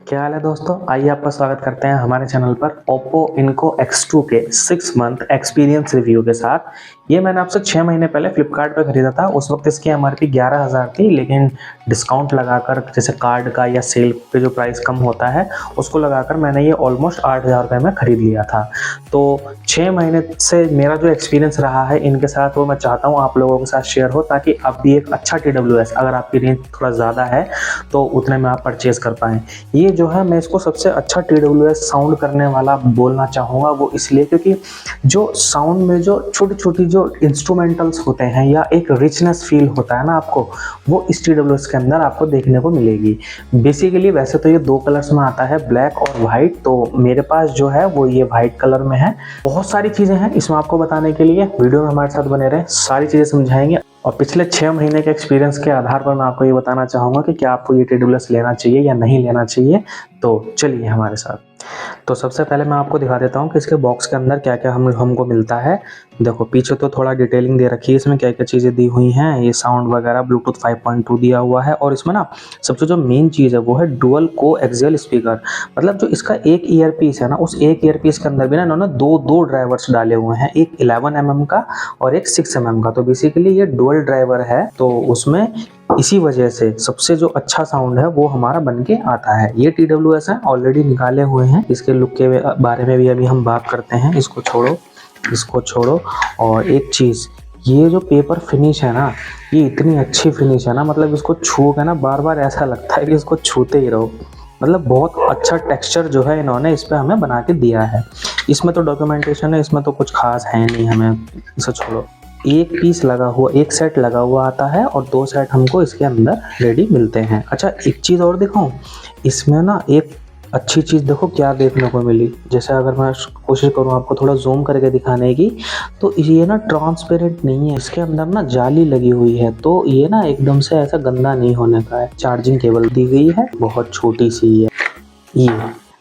क्या हाल है दोस्तों, आइए आपका स्वागत करते हैं हमारे चैनल पर Oppo Enco X2 के 6 मंथ एक्सपीरियंस रिव्यू के साथ। ये मैंने आपसे 6 महीने पहले फ्लिपकार्ट पर खरीदा था। उस वक्त इसकी एमआरपी 11,000 थी, लेकिन डिस्काउंट लगाकर जैसे कार्ड का या सेल पे जो प्राइस कम होता है उसको लगाकर मैंने ये ऑलमोस्ट 8,000 रुपये में ख़रीद लिया था। तो 6 महीने से मेरा जो एक्सपीरियंस रहा है इनके साथ वो मैं चाहता हूँ आप लोगों के साथ शेयर हो, ताकि आप भी एक अच्छा TWS, अगर आपकी रेंज थोड़ा ज़्यादा है तो उतने में आप परचेज़ कर पाएँ। ये जो है मैं इसको सबसे अच्छा TWS साउंड करने वाला बोलना चाहूँगा, वो इसलिए क्योंकि जो साउंड में जो छोटी छोटी जो इंस्ट्रूमेंटल्स होते हैं या एक रिचनेस फील होता है ना आपको, वो इस TWS के अंदर आपको देखने को मिलेगी। बेसिकली वैसे तो ये 2 कलर्स में आता है, ब्लैक और वाइट, तो मेरे पास जो है वो ये वाइट कलर में है। बहुत सारी चीज़ें हैं इसमें आपको बताने के लिए, वीडियो में हमारे साथ बने रहें, सारी चीज़ें समझाएंगे। और पिछले 6 महीने के एक्सपीरियंस के आधार पर मैं आपको ये बताना चाहूँगा कि क्या आपको ये TWS लेना चाहिए या नहीं लेना चाहिए। तो चलिए हमारे साथ। तो सबसे पहले मैं आपको दिखा देता हूँ कि इसके बॉक्स के अंदर क्या क्या हमको मिलता है। देखो पीछे तो थोड़ा डिटेलिंग दे रखी है, इसमें क्या क्या चीज़ें दी हुई हैं, ये साउंड वगैरह, ब्लूटूथ 5.2 दिया हुआ है। और इसमें ना सबसे जो मेन चीज़ है वो है डुअल को एक्सियल स्पीकर। मतलब जो इसका एक ईयर पीस है ना, उस एक ईयर पीस के अंदर भी ना इन्होंने दो ड्राइवर्स डाले हुए हैं, एक 11 mm का और एक 6 mm का। तो बेसिकली ये डुअल ड्राइवर है, तो उसमें इसी वजह से सबसे जो अच्छा साउंड है वो हमारा बन के आता है। ये TWS है, ऑलरेडी निकाले हुए हैं। इसके लुक के बारे में भी अभी हम बात करते हैं, इसको छोड़ो। और एक चीज़, ये जो पेपर फिनिश है ना, ये इतनी अच्छी फिनिश है ना, मतलब इसको छू के ना बार बार ऐसा लगता है कि इसको छूते ही रहो। मतलब बहुत अच्छा टेक्सचर जो है इन्होंने इस पे हमें बना के दिया है। इसमें तो डॉक्यूमेंटेशन है, इसमें तो कुछ खास है नहीं, हमें इसे छोड़ो। एक पीस लगा हुआ, एक सेट लगा हुआ आता है और 2 सेट हमको इसके अंदर रेडी मिलते हैं। अच्छा एक चीज़ और दिखाऊं, इसमें ना एक अच्छी चीज़ देखो क्या देखने को मिली। जैसे अगर मैं कोशिश करूं आपको थोड़ा जूम करके दिखाने की, तो ये ना ट्रांसपेरेंट नहीं है, इसके अंदर ना जाली लगी हुई है, तो ये ना एकदम से ऐसा गंदा नहीं होने का है। चार्जिंग केबल दी गई है, बहुत छोटी सी है ये,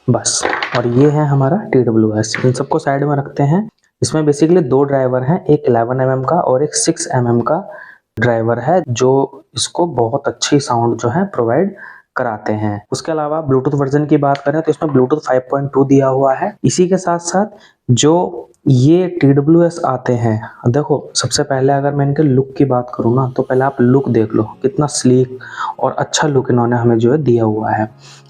बस। और ये है हमारा TWS। इन सबको साइड में रखते हैं। इसमें बेसिकली 2 ड्राइवर हैं, एक 11 mm का और एक 6 mm का ड्राइवर है, जो इसको बहुत अच्छी साउंड जो है प्रोवाइड कराते हैं। उसके अलावा ब्लूटूथ वर्जन की बात करें तो इसमें ब्लूटूथ 5.2 दिया हुआ है। इसी के साथ साथ जो ये TWS आते हैं, देखो सबसे पहले अगर मैं इनके लुक की बात करूँ ना, तो पहले आप लुक देख लो, कितना स्लीक और अच्छा लुक इन्होंने हमें जो है दिया हुआ है।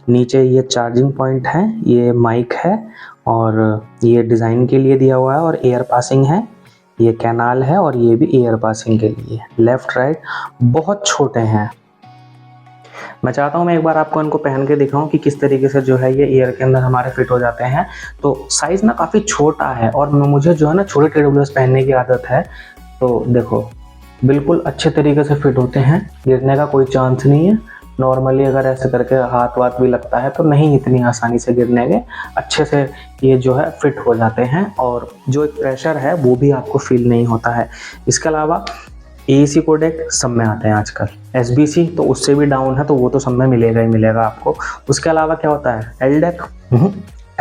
नीचे ये चार्जिंग पॉइंट है, ये माइक है और ये डिज़ाइन के लिए दिया हुआ है, और एयर पासिंग है, ये कैनाल है और ये भी एयर पासिंग के लिए। लेफ़्ट राइट बहुत छोटे हैं। मैं चाहता हूँ मैं एक बार आपको इनको पहन के दिखाऊं कि किस तरीके से जो है ये ईयर के अंदर हमारे फिट हो जाते हैं। तो साइज़ ना काफ़ी छोटा है और मुझे जो है ना छोटे TWS पहनने की आदत है, तो देखो बिल्कुल अच्छे तरीके से फिट होते हैं, गिरने का कोई चांस नहीं है। नॉर्मली अगर ऐसे करके हाथ वाथ भी लगता है तो नहीं इतनी आसानी से गिरने के, अच्छे से ये जो है फिट हो जाते हैं, और जो एक प्रेशर है वो भी आपको फील नहीं होता है। इसके अलावा AAC कोडेक सब में आते हैं आजकल, SBC तो उससे भी डाउन है, तो वो तो सब में मिलेगा ही मिलेगा आपको। उसके अलावा क्या होता है, LDAC,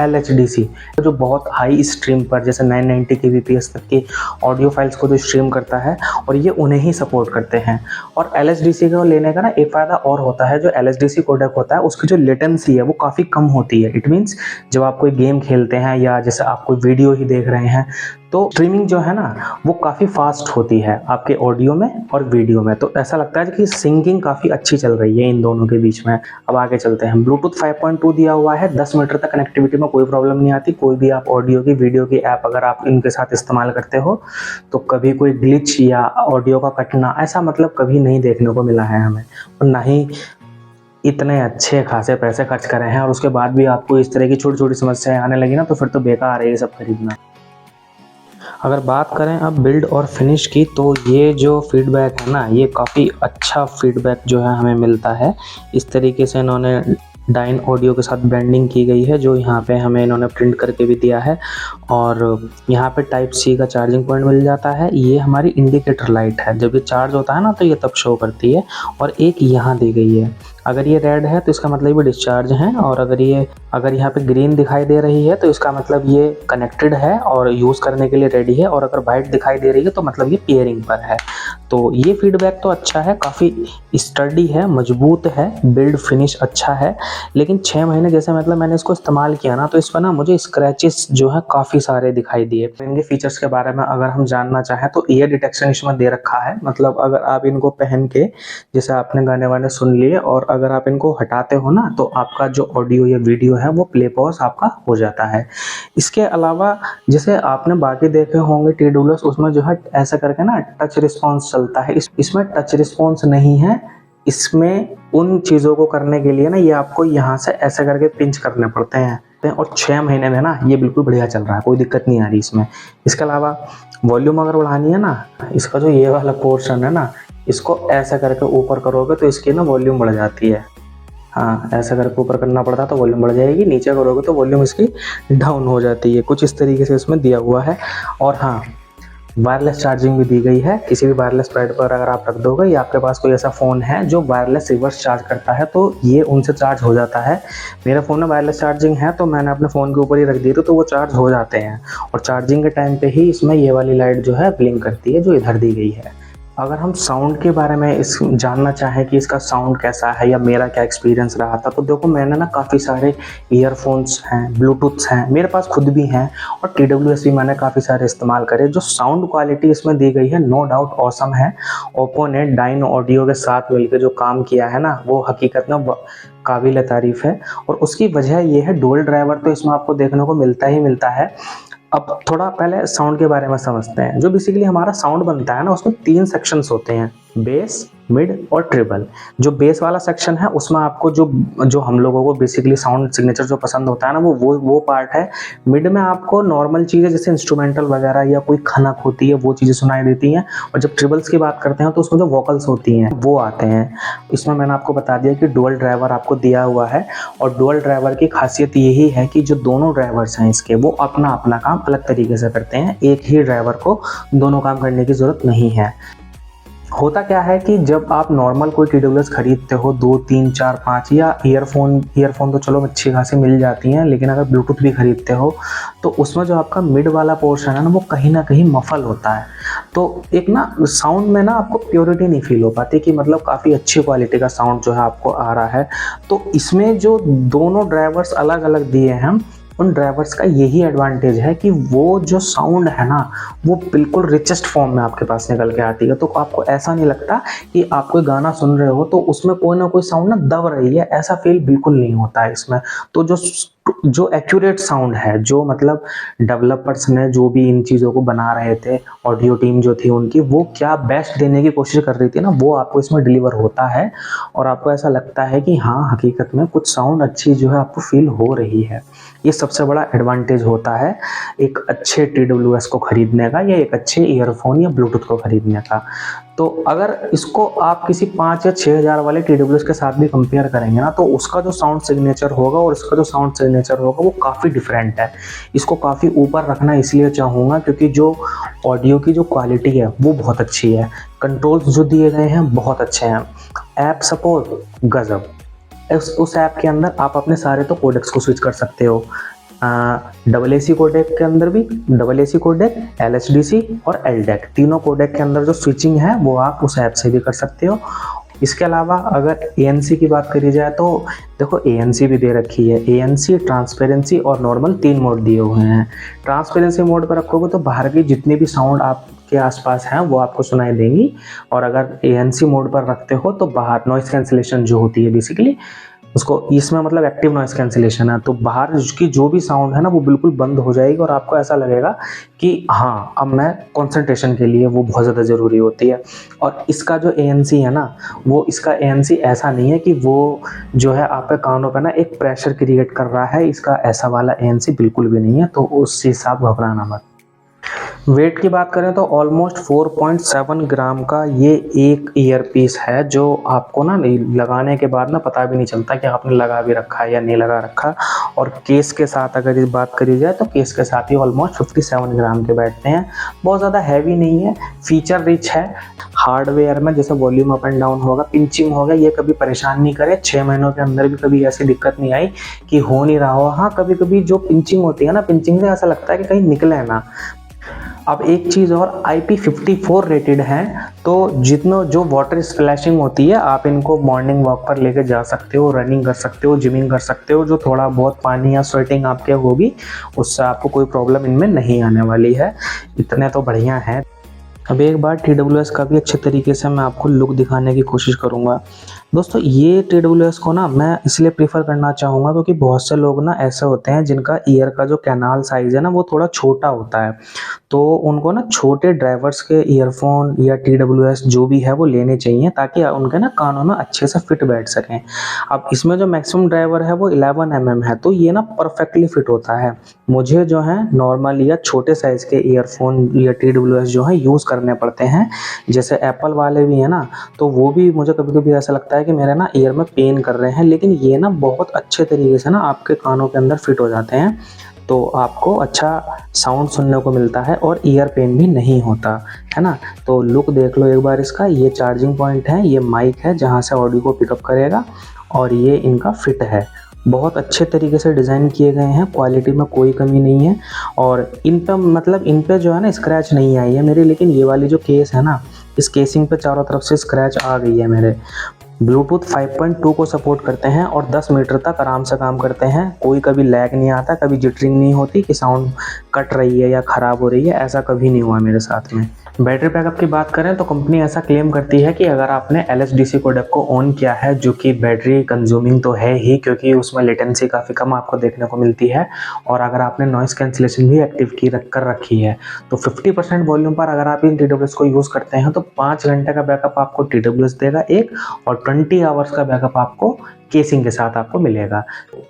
LHDC जो बहुत हाई स्ट्रीम पर जैसे 990 kbps तक की ऑडियो फाइल्स को जो स्ट्रीम करता है, और ये उन्हें ही सपोर्ट करते हैं। और LHDC को लेने का ना एक फ़ायदा और होता है, जो LHDC कोडेक होता है उसकी जो लेटेंसी है वो काफ़ी कम होती है। इट मीन्स जब आप कोई गेम खेलते हैं या जैसे आप कोई वीडियो ही देख रहे हैं, तो स्ट्रीमिंग जो है ना वो काफ़ी फास्ट होती है आपके ऑडियो में और वीडियो में। तो ऐसा लगता है कि सिंकिंग काफ़ी अच्छी चल रही है इन दोनों के बीच में। अब आगे चलते हैं। ब्लूटूथ 5.2 दिया हुआ है, 10 मीटर तक कनेक्टिविटी में कोई प्रॉब्लम नहीं आती। कोई भी आप ऑडियो की, वीडियो की ऐप अगर आप इनके साथ इस्तेमाल करते हो तो कभी कोई ग्लिच या ऑडियो का कटना ऐसा मतलब कभी नहीं देखने को मिला है हमें। और ना ही इतने अच्छे खासे पैसे खर्च करे हैं और उसके बाद भी आपको इस तरह की छोटी छोटी समस्याएं आने लगी ना, तो फिर तो बेकार है ये सब खरीदना। अगर बात करें अब बिल्ड और फिनिश की, तो ये जो फीडबैक है ना, ये काफ़ी अच्छा फीडबैक जो है हमें मिलता है। इस तरीके से इन्होंने डाइन ऑडियो के साथ ब्रांडिंग की गई है, जो यहाँ पे हमें इन्होंने प्रिंट करके भी दिया है। और यहाँ पे टाइप C का चार्जिंग पॉइंट मिल जाता है। ये हमारी इंडिकेटर लाइट है, जब ये चार्ज होता है ना तो ये तब शो करती है। और एक यहाँ दी गई है, अगर ये रेड है तो इसका मतलब ये डिस्चार्ज है, और अगर यहाँ पे ग्रीन दिखाई दे रही है तो इसका मतलब ये कनेक्टेड है और यूज़ करने के लिए रेडी है, और अगर वाइट दिखाई दे रही है तो मतलब ये पेयरिंग पर है। तो ये फीडबैक तो अच्छा है, काफ़ी स्टडी है, मजबूत है, बिल्ड फिनिश अच्छा है। लेकिन 6 महीने जैसे मतलब मैंने इसको इस्तेमाल किया ना, तो इस पर ना मुझे स्क्रैचेस जो है काफ़ी सारे दिखाई दिए। इनके फीचर्स के बारे में अगर हम जानना चाहें तो ईयर डिटेक्शन इसमें दे रखा है। मतलब अगर आप इनको पहन के जैसे आपने गाने वाने सुन लिए और अगर आप इनको हटाते हो ना, तो आपका जो ऑडियो या वीडियो है वो प्ले पॉज आपका हो जाता है। इसके अलावा जैसे आपने बाकी देखे होंगे TWS, उसमें जो है ऐसा करके ना टच रिस्पॉन्स चलता है। इसमें टच रिस्पॉन्स नहीं है। इसमें उन चीज़ों को करने के लिए ना ये आपको यहाँ से ऐसे करके पिंच करने पड़ते हैं। और 6 महीने में ना ये बिल्कुल बढ़िया चल रहा है, कोई दिक्कत नहीं आ रही इसमें। इसके अलावा वॉल्यूम अगर बढ़ानी है ना, इसका जो ये वाला पोर्शन है ना, इसको ऐसा करके ऊपर करोगे तो इसकी ना वॉल्यूम बढ़ जाती है। हाँ, ऐसा करके ऊपर करना पड़ता है तो वॉल्यूम बढ़ जाएगी, नीचे करोगे तो वॉल्यूम इसकी डाउन हो जाती है। कुछ इस तरीके से इसमें दिया हुआ है। और हाँ, वायरलेस चार्जिंग भी दी गई है। किसी भी वायरलेस पैड पर अगर आप रख दोगे या आपके पास कोई ऐसा फ़ोन है जो वायरलेस रिवर्स चार्ज करता है, तो ये उनसे चार्ज हो जाता है। मेरा फ़ोन में वायरलेस चार्जिंग है तो मैंने अपने फ़ोन के ऊपर ही रख दिए तो वो चार्ज हो जाते हैं। और चार्जिंग के टाइम पे ही इसमें ये वाली लाइट जो है ब्लिंक करती है, जो इधर दी गई है। अगर हम साउंड के बारे में इस जानना चाहें कि इसका साउंड कैसा है या मेरा क्या एक्सपीरियंस रहा था, तो देखो मैंने ना काफ़ी सारे ईयरफोन्स हैं, ब्लूटूथ्स हैं, मेरे पास खुद भी हैं, और TWS भी मैंने काफ़ी सारे इस्तेमाल करे। जो साउंड क्वालिटी इसमें दी गई है नो डाउट ऑसम है। ओप्पो ने डाइनो ऑडियो के साथ मिलकर जो काम किया है ना, वो हकीकत में काबिल तारीफ़ है। और उसकी वजह ये है, डुअल ड्राइवर तो इसमें आपको देखने को मिलता ही मिलता है। अब थोड़ा पहले साउंड के बारे में समझते हैं। जो बेसिकली हमारा साउंड बनता है ना, उसमें 3 सेक्शंस होते हैं, बेस, मिड और ट्रिबल। जो बेस वाला सेक्शन है उसमें आपको जो हम लोगों को बेसिकली साउंड सिग्नेचर जो पसंद होता है ना, वो पार्ट है। मिड में आपको नॉर्मल चीज़ें जैसे इंस्ट्रूमेंटल वगैरह या कोई खनक होती है वो चीज़ें सुनाई देती हैं। और जब ट्रिबल्स की बात करते हैं तो उसमें जो वोकल्स होती हैं वो आते हैं। इसमें मैंने आपको बता दिया कि डुअल ड्राइवर आपको दिया हुआ है। और डुअल ड्राइवर की खासियत यही है कि जो दोनों ड्राइवर्स हैं इसके, वो अपना अपना काम अलग तरीके से करते हैं। एक ही ड्राइवर को दोनों काम करने की ज़रूरत नहीं है। होता क्या है कि जब आप नॉर्मल कोई TWS खरीदते हो, 2, 3, 4, 5 या ईयरफोन तो चलो अच्छी खासी मिल जाती हैं, लेकिन अगर ब्लूटूथ भी खरीदते हो तो उसमें जो आपका मिड वाला पोर्शन है ना, वो कहीं ना कहीं मफल होता है। तो एक ना साउंड में ना आपको प्योरिटी नहीं फील हो पाती कि मतलब काफ़ी अच्छी क्वालिटी का साउंड जो है आपको आ रहा है। तो इसमें जो दोनों ड्राइवर्स अलग अलग दिए हैं, उन ड्राइवर्स का यही एडवांटेज है कि वो जो साउंड है ना, वो बिल्कुल रिचेस्ट फॉर्म में आपके पास निकल के आती है। तो आपको ऐसा नहीं लगता कि आप कोई गाना सुन रहे हो तो उसमें कोई ना कोई साउंड ना दब रही है, ऐसा फील बिल्कुल नहीं होता है इसमें। तो जो एक्यूरेट साउंड है, जो मतलब डेवलपर्स ने जो भी इन चीज़ों को बना रहे थे, ऑडियो टीम जो थी उनकी, वो क्या बेस्ट देने की कोशिश कर रही थी ना, वो आपको इसमें डिलीवर होता है। और आपको ऐसा लगता है कि हाँ, हकीकत में कुछ साउंड अच्छी जो है आपको फील हो रही है। ये सबसे बड़ा एडवांटेज होता है एक अच्छे TWS को खरीदने का, या एक अच्छे ईयरफोन या ब्लूटूथ को खरीदने का। तो अगर इसको आप किसी 5 या 6 हज़ार वाले TWS के साथ भी कंपेयर करेंगे ना, तो उसका जो साउंड सिग्नेचर होगा और इसका जो साउंड सिग्नेचर होगा वो काफ़ी डिफरेंट है। इसको काफ़ी ऊपर रखना इसलिए चाहूँगा क्योंकि जो ऑडियो की जो क्वालिटी है वो बहुत अच्छी है। कंट्रोल्स जो दिए गए हैं बहुत अच्छे हैं। ऐप सपोर्ट गजब। उस ऐप के अंदर आप अपने सारे तो कोडेक्स को स्विच कर सकते हो। AAC कोडेक के अंदर भी AAC कोडेक, LHDC और LDAC, तीनों कोडेक के अंदर जो स्विचिंग है वो आप उस ऐप से भी कर सकते हो। इसके अलावा अगर ANC की बात करी जाए तो देखो ANC भी दे रखी है। ANC, ट्रांसपेरेंसी और नॉर्मल 3 मोड दिए हुए हैं। ट्रांसपेरेंसी मोड पर रखोगे तो बाहर की जितनी भी साउंड आपके आसपास हैं वो आपको सुनाई देंगी। और अगर ANC मोड पर रखते हो तो बाहर नॉइस कैंसिलेशन जो होती है बेसिकली उसको, इसमें मतलब एक्टिव नॉइस कैंसिलेशन है, तो बाहर की जो भी साउंड है ना वो बिल्कुल बंद हो जाएगी और आपको ऐसा लगेगा कि हाँ, अब मैं कंसंट्रेशन के लिए वो बहुत ज़्यादा ज़रूरी होती है। और इसका जो ANC है ना, वो इसका ANC ऐसा नहीं है कि वो जो है आपके कानों पे ना एक प्रेशर क्रिएट कर रहा है। इसका ऐसा वाला ANC बिल्कुल भी नहीं है, तो उस हिसाब घबराना मत। वेट की बात करें तो ऑलमोस्ट 4.7 ग्राम का ये एक ईयर पीस है, जो आपको ना लगाने के बाद ना पता भी नहीं चलता कि आपने लगा भी रखा है या नहीं लगा रखा। और केस के साथ अगर इस बात करी जाए तो केस के साथ ही ऑलमोस्ट 57 ग्राम के बैठते हैं। बहुत ज़्यादा हैवी नहीं है, फीचर रिच है। हार्डवेयर में जैसे वॉल्यूम अप एंड डाउन होगा, पिंचिंग होगा, ये कभी परेशान नहीं करे। 6 महीनों के अंदर भी कभी ऐसी दिक्कत नहीं आई कि हो नहीं रहा हो। हाँ, कभी कभी जो पिंचिंग होती है ना, पिंचिंग से ऐसा लगता है कि कहीं निकले ना। अब एक चीज़ और, IP54 रेटेड हैं, तो जितना जो वाटर स्प्लैशिंग होती है, आप इनको मॉर्निंग वॉक पर लेके जा सकते हो, रनिंग कर सकते हो, जिमिंग कर सकते हो। जो थोड़ा बहुत पानी या स्वेटिंग आपके होगी उससे आपको कोई प्रॉब्लम इनमें नहीं आने वाली है। इतने तो बढ़िया हैं। अब एक बार TWS का भी अच्छे तरीके से मैं आपको लुक दिखाने की कोशिश करूँगा। दोस्तों ये TWS को ना मैं इसलिए प्रीफर करना चाहूँगा क्योंकि बहुत से लोग ना ऐसे होते हैं जिनका ईयर का जो कैनाल साइज़ है ना वो थोड़ा छोटा होता है, तो उनको ना छोटे ड्राइवर्स के ईयरफोन या TWS जो भी है वो लेने चाहिए ताकि उनके ना कानों में अच्छे से फिट बैठ सकें। अब इसमें जो मैक्सिमम ड्राइवर है वो 11 mm है, तो ये ना परफेक्टली फिट होता है। मुझे जो है नॉर्मल या छोटे साइज़ के ईयरफोन या TWS जो है यूज़ करने पड़ते हैं। जैसे एप्पल वाले भी हैं ना, तो वो भी मुझे कभी-कभी ऐसा लगता है कि मेरे ना ईयर में पेन कर रहे हैं, लेकिन ये ना बहुत अच्छे तरीके से ना आपके कानों के अंदर फिट हो जाते हैं, तो आपको अच्छा साउंड सुनने को मिलता है और ईयर पेन भी नहीं होता, है ना। तो लुक देख लो एक बार इसका। ये चार्जिंग पॉइंट है, ये माइक है जहाँ से ऑडियो को पिकअप करेगा, और ये इनका फिट है। बहुत अच्छे तरीके से डिज़ाइन किए गए हैं, क्वालिटी में कोई कमी नहीं है। और इन पे मतलब इन पे जो है ना स्क्रैच नहीं आई है मेरी, लेकिन ये वाली जो केस है ना, इस केसिंग पे चारों तरफ से स्क्रैच आ गई है मेरे। ब्लूटूथ 5.2 को सपोर्ट करते हैं और 10 मीटर तक आराम से काम करते हैं। कोई कभी लैग नहीं आता, कभी जिटरिंग नहीं होती कि साउंड कट रही है या ख़राब हो रही है, ऐसा कभी नहीं हुआ मेरे साथ में। बैटरी बैकअप की बात करें तो कंपनी ऐसा क्लेम करती है कि अगर आपने LHDC कोडेक को ऑन किया है, जो कि बैटरी कंज्यूमिंग तो है ही क्योंकि उसमें लेटेंसी काफ़ी कम आपको देखने को मिलती है, और अगर आपने नॉइस कैंसिलेशन भी एक्टिव कर रखी है, तो 50% वॉल्यूम पर अगर आप इन TWS को यूज़ करते हैं तो 5 घंटे का बैकअप आपको TWS देगा एक, और 20 आवर्स का बैकअप आपको केसिंग के साथ आपको मिलेगा।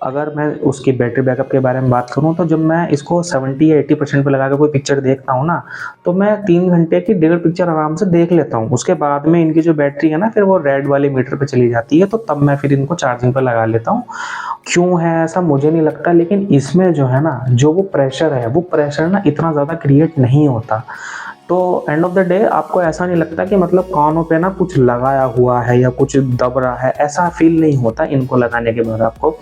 अगर मैं उसकी बैटरी बैकअप के बारे में बात करूं तो जब मैं इसको 70 या 80% पे लगा के कोई पिक्चर देखता हूं ना, तो मैं 3 घंटे की 1.5 पिक्चर आराम से देख लेता हूं। उसके बाद में इनकी जो बैटरी है ना फिर वो रेड वाले मीटर पे चली जाती है, तो तब मैं फिर इनको चार्जिंग पे लगा लेता हूँ। क्यों है ऐसा मुझे नहीं लगता, लेकिन इसमें जो है ना जो वो प्रेशर है, वो प्रेशर ना इतना ज़्यादा क्रिएट नहीं होता। तो एंड ऑफ द डे आपको ऐसा नहीं लगता कि मतलब कानों पे ना कुछ लगाया हुआ है या कुछ दब रहा है, ऐसा फील नहीं होता इनको लगाने के बाद आपको।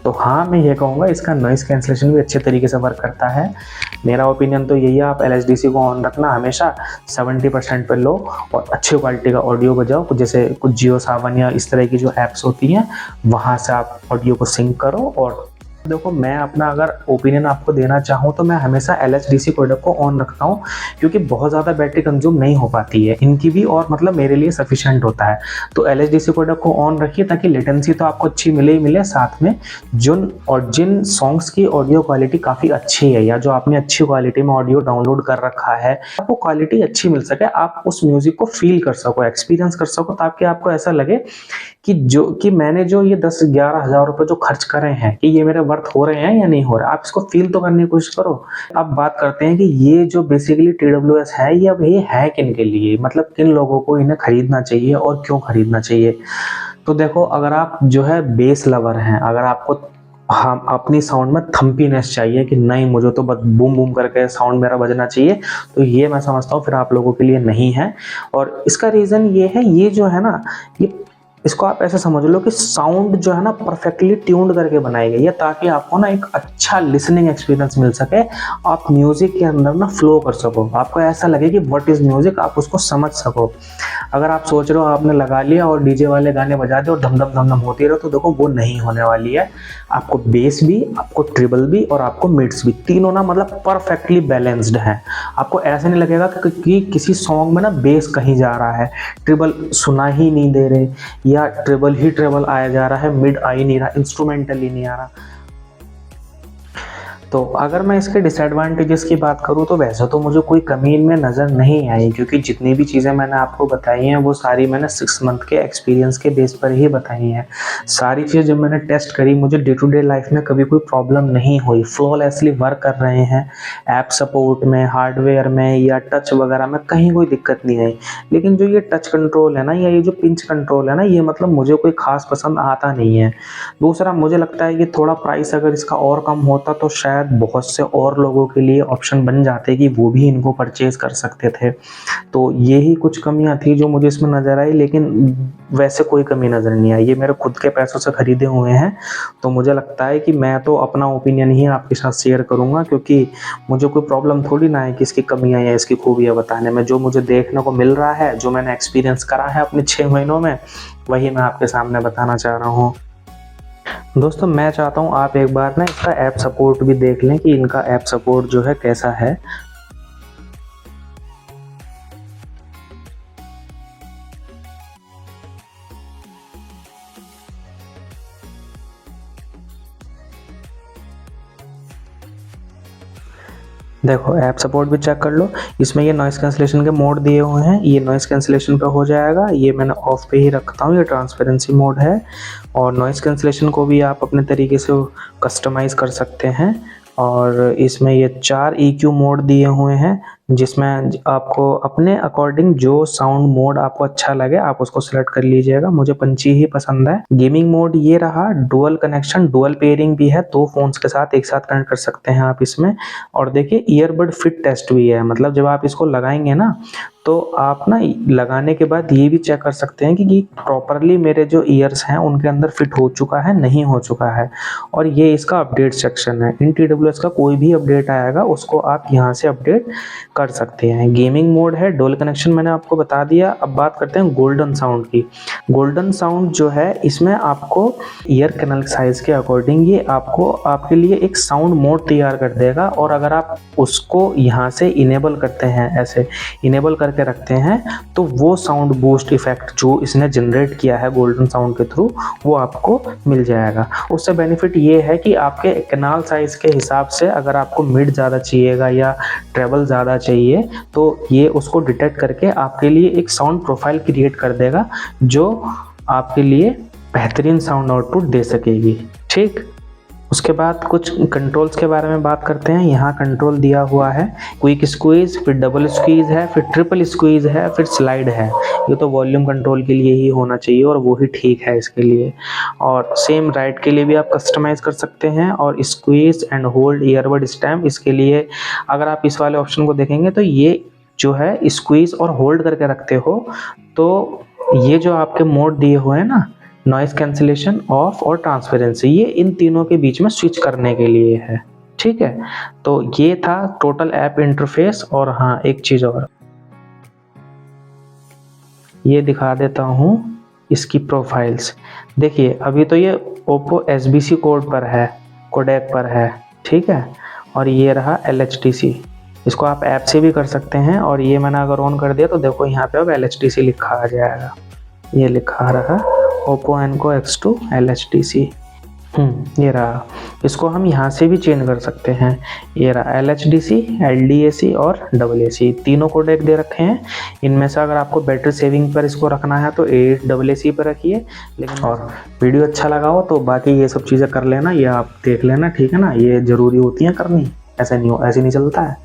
तो हाँ, मैं ये कहूँगा इसका नॉइस कैंसलेशन भी अच्छे तरीके से वर्क करता है। मेरा ओपिनियन तो यही है, आप LHDC को ऑन रखना हमेशा, 70% पे लो और अच्छी क्वालिटी का ऑडियो बजाओ। जैसे कुछ जियो सावन या इस तरह की जो ऐप्स होती हैं वहाँ से आप ऑडियो को सिंक करो। और देखो मैं अपना अगर ओपिनियन आपको देना चाहूँ तो मैं हमेशा LHDC कोडेक को ऑन रखता हूँ, क्योंकि बहुत ज़्यादा बैटरी कंज्यूम नहीं हो पाती है इनकी भी, और मतलब मेरे लिए सफिशिएंट होता है। तो LHDC कोडेक को ऑन रखिए ताकि लेटेंसी तो आपको अच्छी मिले ही मिले, साथ में जिन सॉन्ग्स की ऑडियो क्वालिटी काफ़ी अच्छी है या जो आपने अच्छी क्वालिटी में ऑडियो डाउनलोड कर रखा है, आपको क्वालिटी अच्छी मिल सके, आप उस म्यूजिक को फील कर सको, एक्सपीरियंस कर सको, ताकि आपको ऐसा लगे कि मैंने जो ये 10-11 हज़ार रुपये जो खर्च करे हैं कि ये मेरे वर्थ हो रहे हैं या नहीं हो रहे। आप इसको फील तो करने की कोशिश करो। अब बात करते हैं कि ये जो बेसिकली TWS है ये अब ये है किन के लिए, मतलब किन लोगों को इन्हें खरीदना चाहिए और क्यों खरीदना चाहिए। तो देखो, अगर आप जो है बेस लवर हैं, अगर आपको हाँ अपनी साउंड में थम्पीनेस चाहिए कि नहीं मुझे तो बस बूम बूम करके साउंड मेरा बजना चाहिए, तो ये मैं समझता हूँ फिर आप लोगों के लिए नहीं है। और इसका रीज़न ये है, ये जो है ना, ये इसको आप ऐसे समझ लो कि साउंड जो है ना परफेक्टली ट्यून्ड करके बनाई गई है ताकि आपको ना एक अच्छा लिसनिंग एक्सपीरियंस मिल सके, आप म्यूजिक के अंदर ना फ्लो कर सको, आपको ऐसा लगे कि व्हाट इज म्यूजिक, आप उसको समझ सको। अगर आप सोच रहे हो आपने लगा लिया और डीजे वाले गाने बजा दे और धम धम धम धम होती रहो, तो देखो वो नहीं होने वाली है। आपको बेस भी, आपको ट्रिबल भी और आपको मिड्स भी, तीनों ना मतलब परफेक्टली बैलेंस्ड है। आपको ऐसा नहीं लगेगा कि किसी सॉन्ग में ना बेस कहीं जा रहा है, ट्रिबल सुना ही नहीं दे रहे, या ट्रिबल ही ट्रिबल आया जा रहा है, मिड आ ही नहीं रहा, इंस्ट्रूमेंटल ही नहीं आ रहा। तो अगर मैं इसके डिसएडवांटेजेस की बात करूँ तो वैसे तो मुझे कोई कमी इनमें नज़र नहीं आई, क्योंकि जितनी भी चीज़ें मैंने आपको बताई हैं वो सारी मैंने 6 मंथ के एक्सपीरियंस के बेस पर ही बताई हैं। सारी चीज़ जब मैंने टेस्ट करी, मुझे डे टू डे लाइफ में कभी कोई प्रॉब्लम नहीं हुई, फ्लॉलेसली वर्क कर रहे हैं। ऐप सपोर्ट में, हार्डवेयर में या टच वगैरह में कहीं कोई दिक्कत नहीं आई। लेकिन जो ये टच कंट्रोल है ना, या ये जो पिंच कंट्रोल है ना, ये मतलब मुझे कोई ख़ास पसंद आता नहीं है। दूसरा, मुझे लगता है कि थोड़ा प्राइस अगर इसका और कम होता तो शायद शायद बहुत से और लोगों के लिए ऑप्शन बन जाते कि वो भी इनको परचेज कर सकते थे। तो यही कुछ कमियां थी जो मुझे इसमें नज़र आई, लेकिन वैसे कोई कमी नज़र नहीं आई। ये मेरे खुद के पैसों से खरीदे हुए हैं, तो मुझे लगता है कि मैं तो अपना ओपिनियन ही आपके साथ शेयर करूंगा, क्योंकि मुझे कोई प्रॉब्लम थोड़ी ना है कि इसकी कमियां या इसकी खूबियां बताने में। जो मुझे देखने को मिल रहा है, जो मैंने एक्सपीरियंस करा है अपने 6 महीनों में, वही मैं आपके सामने बताना चाह रहा हूँ। दोस्तों मैं चाहता हूँ आप एक बार ना इसका ऐप सपोर्ट भी देख लें कि इनका ऐप सपोर्ट जो है कैसा है। देखो ऐप सपोर्ट भी चेक कर लो। इसमें ये नॉइस कैंसिलेशन के मोड दिए हुए हैं, ये नॉइस कैंसिलेशन पे हो जाएगा। ये मैंने ऑफ पे ही रखता हूँ, ये ट्रांसपेरेंसी मोड है। और नॉइस कैंसिलेशन को भी आप अपने तरीके से कस्टमाइज़ कर सकते हैं। और इसमें ये 4 EQ मोड दिए हुए हैं, जिसमें आपको अपने अकॉर्डिंग जो साउंड मोड आपको अच्छा लगे आप उसको सिलेक्ट कर लीजिएगा। मुझे पंची ही पसंद है। गेमिंग मोड ये रहा, डुअल कनेक्शन, डुअल पेयरिंग भी है, 2 फोन्स के साथ एक साथ कनेक्ट कर सकते हैं आप इसमें। और देखिए ईयरबड फिट टेस्ट भी है, मतलब जब आप इसको लगाएंगे ना तो आप ना लगाने के बाद ये भी चेक कर सकते हैं कि प्रॉपरली मेरे जो ईयर्स हैं उनके अंदर फिट हो चुका है, नहीं हो चुका है। और ये इसका अपडेट सेक्शन है। इन TWS का कोई भी अपडेट आएगा उसको आप यहाँ से अपडेट कर सकते हैं। गेमिंग मोड है, डुअल कनेक्शन मैंने आपको बता दिया। अब बात करते हैं गोल्डन साउंड की। गोल्डन साउंड जो है इसमें आपको ईयर कैनल साइज के अकॉर्डिंग ये आपको आपके लिए एक साउंड मोड तैयार कर देगा। और अगर आप उसको यहाँ से इनेबल करते हैं, ऐसे इनेबल करके रखते हैं, तो वो साउंड बूस्ट इफेक्ट जो इसने जनरेट किया है गोल्डन साउंड के थ्रू, वो आपको मिल जाएगा। उससे बेनिफिट ये है कि आपके कैनाल साइज के हिसाब से अगर आपको मिड ज़्यादा चाहिएगा या ट्रेबल ज़्यादा चाहिए, तो ये उसको डिटेक्ट करके आपके लिए एक साउंड प्रोफाइल क्रिएट कर देगा जो आपके लिए बेहतरीन साउंड आउटपुट दे सकेगी। ठीक, उसके बाद कुछ कंट्रोल्स के बारे में बात करते हैं। यहाँ कंट्रोल दिया हुआ है, क्विक स्क्वीज, फिर डबल स्क्वीज है, फिर ट्रिपल स्क्वीज है, फिर स्लाइड है। ये तो वॉल्यूम कंट्रोल के लिए ही होना चाहिए और वो ही ठीक है इसके लिए। और सेम राइट के लिए भी आप कस्टमाइज़ कर सकते हैं। और squeeze and hold earbud stamp, इसके लिए अगर आप इस वाले ऑप्शन को देखेंगे तो ये जो है स्क्वीज और होल्ड करके रखते हो, तो ये जो आपके मोड दिए हुए हैं ना, नॉइस कैंसिलेशन, ऑफ और ट्रांसपेरेंसी, ये इन तीनों के बीच में स्विच करने के लिए है। ठीक है, तो ये था टोटल ऐप इंटरफेस। और हाँ, एक चीज़ और ये दिखा देता हूँ, इसकी प्रोफाइल्स देखिए। अभी तो ये ओप्पो SBC कोड पर है, कोडेक पर है, ठीक है। और ये रहा LHTC, इसको आप ऐप से भी कर सकते हैं। और ये मैंने अगर ऑन कर दिया तो देखो यहाँ पे अब LHTC लिखा आ जाएगा। ये लिखा रहा Oppo Enco X2 LHTC। ये रहा। इसको हम यहाँ से भी चेंज कर सकते हैं। ये रहा LHDC, LDAC और AAC, तीनों कोडेक दे रखे हैं। इनमें से अगर आपको बैटरी सेविंग पर इसको रखना है तो AAC पर रखिए। लेकिन और वीडियो अच्छा लगा हो तो बाकी ये सब चीज़ें कर लेना, ये आप देख लेना, ठीक है ना। ये ज़रूरी होती हैं करनी, ऐसे नहीं चलता है।